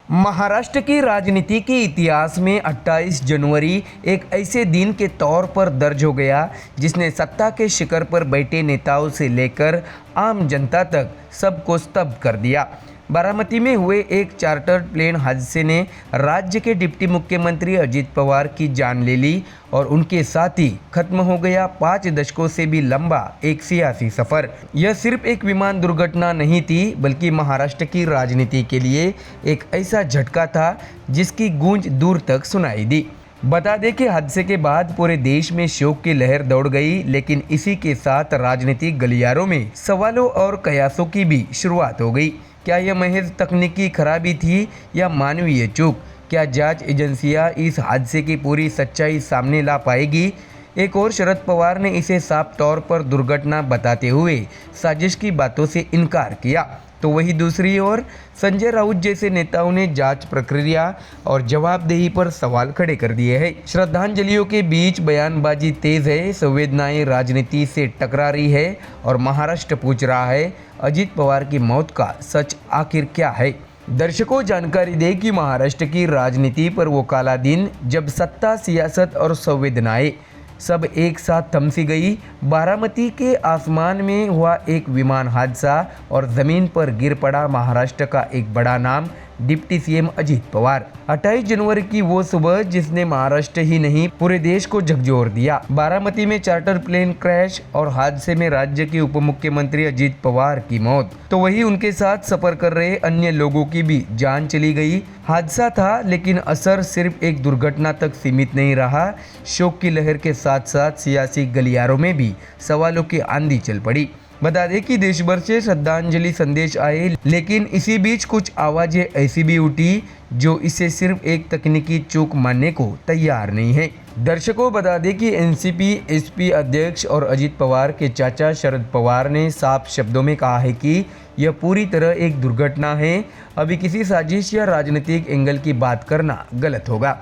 महाराष्ट्र की राजनीति के इतिहास में 28 जनवरी एक ऐसे दिन के तौर पर दर्ज हो गया जिसने सत्ता के शिखर पर बैठे नेताओं से लेकर आम जनता तक सबको स्तब्ध कर दिया। बारामती में हुए एक चार्टर्ड प्लेन हादसे ने राज्य के डिप्टी मुख्यमंत्री अजित पवार की जान ले ली और उनके साथ ही खत्म हो गया 5 दशकों से भी लंबा एक सियासी सफर। यह सिर्फ एक विमान दुर्घटना नहीं थी बल्कि महाराष्ट्र की राजनीति के लिए एक ऐसा झटका था जिसकी गूंज दूर तक सुनाई दी। बता दें कि हादसे के बाद पूरे देश में शोक की लहर दौड़ गई, लेकिन इसी के साथ राजनीतिक गलियारों में सवालों और कयासों की भी शुरुआत हो गई। क्या यह महज तकनीकी खराबी थी या मानवीय चूक? क्या जांच एजेंसियां इस हादसे की पूरी सच्चाई सामने ला पाएगी? एक और शरद पवार ने इसे साफ तौर पर दुर्घटना बताते हुए साजिश की बातों से इनकार किया, तो वही दूसरी ओर संजय राउत जैसे नेताओं ने जांच प्रक्रिया और जवाबदेही पर सवाल खड़े कर दिए हैं। श्रद्धांजलियों के बीच बयानबाजी तेज है, संवेदनाएं राजनीति से टकरा रही है और महाराष्ट्र पूछ रहा है अजित पवार की मौत का सच आखिर क्या है। दर्शकों, जानकारी दें कि महाराष्ट्र की राजनीति पर वो काला दिन जब सत्ता, सियासत और संवेदनाएं सब एक साथ थमसी गई। बारामती के आसमान में हुआ एक विमान हादसा और ज़मीन पर गिर पड़ा महाराष्ट्र का एक बड़ा नाम, डिप्टी सीएम अजित पवार। 28 जनवरी की वो सुबह जिसने महाराष्ट्र ही नहीं पूरे देश को झकझोर दिया। बारामती में चार्टर प्लेन क्रैश और हादसे में राज्य के उप मुख्यमंत्री अजित पवार की मौत, तो वही उनके साथ सफर कर रहे अन्य लोगों की भी जान चली गई। हादसा था, लेकिन असर सिर्फ एक दुर्घटना तक सीमित नहीं रहा। शोक की लहर के साथ साथ सियासी गलियारों में भी सवालों की आंधी चल पड़ी। बता दें कि देश भर से श्रद्धांजलि संदेश आए, लेकिन इसी बीच कुछ आवाजें ऐसी भी उठी जो इसे सिर्फ एक तकनीकी चूक मानने को तैयार नहीं है। दर्शकों, बता दें कि एनसीपी एसपी अध्यक्ष और अजित पवार के चाचा शरद पवार ने साफ शब्दों में कहा है कि यह पूरी तरह एक दुर्घटना है। अभी किसी साजिश या राजनीतिक एंगल की बात करना गलत होगा।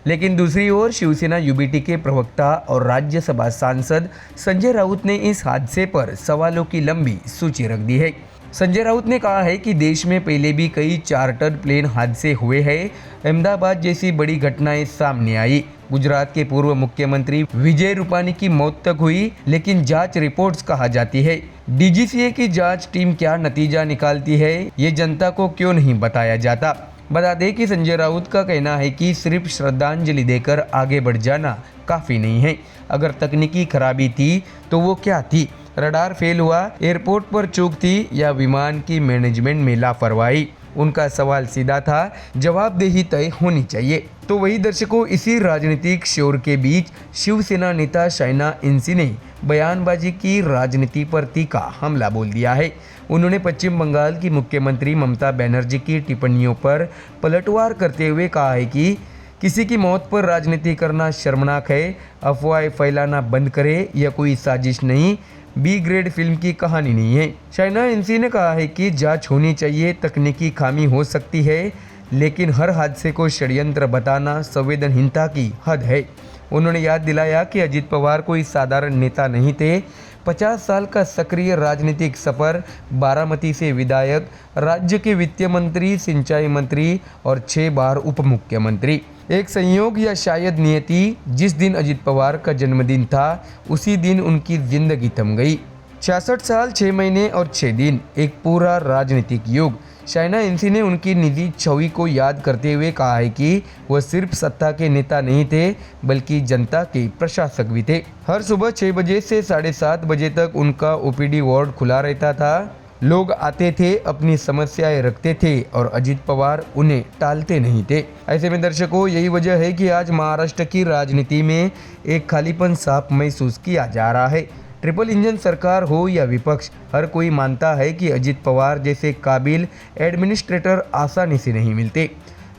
लेकिन दूसरी ओर शिवसेना यूबीटी के प्रवक्ता और राज्यसभा सांसद संजय राउत ने इस हादसे पर सवालों की लंबी सूची रख दी है। संजय राउत ने कहा है कि देश में पहले भी कई चार्टर्ड प्लेन हादसे हुए हैं। अहमदाबाद जैसी बड़ी घटनाएं सामने आई, गुजरात के पूर्व मुख्यमंत्री विजय रूपानी की मौत तक हुई, लेकिन जांच रिपोर्ट्स कहा जाती है। डीजीसीए की जांच टीम क्या नतीजा निकालती है, ये जनता को क्यों नहीं बताया जाता? बता दें कि संजय राउत का कहना है कि सिर्फ श्रद्धांजलि देकर आगे बढ़ जाना काफ़ी नहीं है। अगर तकनीकी खराबी थी तो वो क्या थी? रडार फेल हुआ, एयरपोर्ट पर चूक थी या विमान की मैनेजमेंट में लापरवाही? उनका सवाल सीधा था, जवाबदेही तय होनी चाहिए। तो वही दर्शकों, इसी राजनीतिक शोर के बीच शिवसेना नेता शाइना इनसी ने बयानबाजी की राजनीति पर तीखा हमला बोल दिया है। उन्होंने पश्चिम बंगाल की मुख्यमंत्री ममता बनर्जी की टिप्पणियों पर पलटवार करते हुए कहा है कि किसी की मौत पर राजनीति करना शर्मनाक है। अफवाहें फैलाना बंद करें, यह कोई साजिश नहीं, बी ग्रेड फिल्म की कहानी नहीं है। शाइना इनसी ने कहा है कि जांच होनी चाहिए, तकनीकी खामी हो सकती है, लेकिन हर हादसे को षड्यंत्र बताना संवेदनहीनता की हद है। उन्होंने याद दिलाया कि अजित पवार कोई साधारण नेता नहीं थे। 50 साल का सक्रिय राजनीतिक सफर, बारामती से विधायक, राज्य के वित्त मंत्री, सिंचाई मंत्री और 6 बार उप मुख्यमंत्री। एक संयोग या शायद नियति, जिस दिन अजित पवार का जन्मदिन था उसी दिन उनकी जिंदगी थम गई। 66 साल 6 महीने और 6 दिन, एक पूरा राजनीतिक युग। शाइना इनसी ने उनकी निजी छवि को याद करते हुए कहा है कि वह सिर्फ सत्ता के नेता नहीं थे बल्कि जनता के प्रशासक भी थे। हर सुबह 6 बजे से 7:30 बजे तक उनका ओपीडी वार्ड खुला रहता था। लोग आते थे, अपनी समस्याएं रखते थे और अजित पवार उन्हें टालते नहीं थे। ऐसे में दर्शकों, यही वजह है कि आज महाराष्ट्र की राजनीति में एक खालीपन साफ महसूस किया जा रहा है। ट्रिपल इंजन सरकार हो या विपक्ष, हर कोई मानता है कि अजित पवार जैसे काबिल एडमिनिस्ट्रेटर आसानी से नहीं मिलते।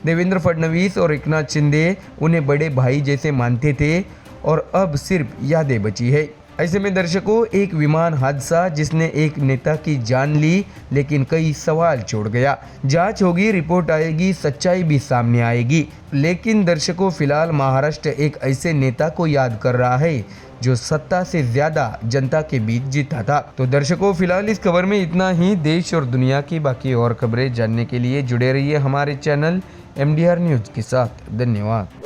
देवेंद्र फडणवीस और एकनाथ शिंदे उन्हें बड़े भाई जैसे मानते थे और अब सिर्फ यादें बची है। ऐसे में दर्शकों, एक विमान हादसा जिसने एक नेता की जान ली लेकिन कई सवाल छोड़ गया। जांच होगी, रिपोर्ट आएगी, सच्चाई भी सामने आएगी। लेकिन दर्शकों, फिलहाल महाराष्ट्र एक ऐसे नेता को याद कर रहा है जो सत्ता से ज्यादा जनता के बीच जीता था। तो दर्शकों, फिलहाल इस खबर में इतना ही। देश और दुनिया की बाकी और खबरें जानने के लिए जुड़े रहिए हमारे चैनल MDR न्यूज के साथ। धन्यवाद।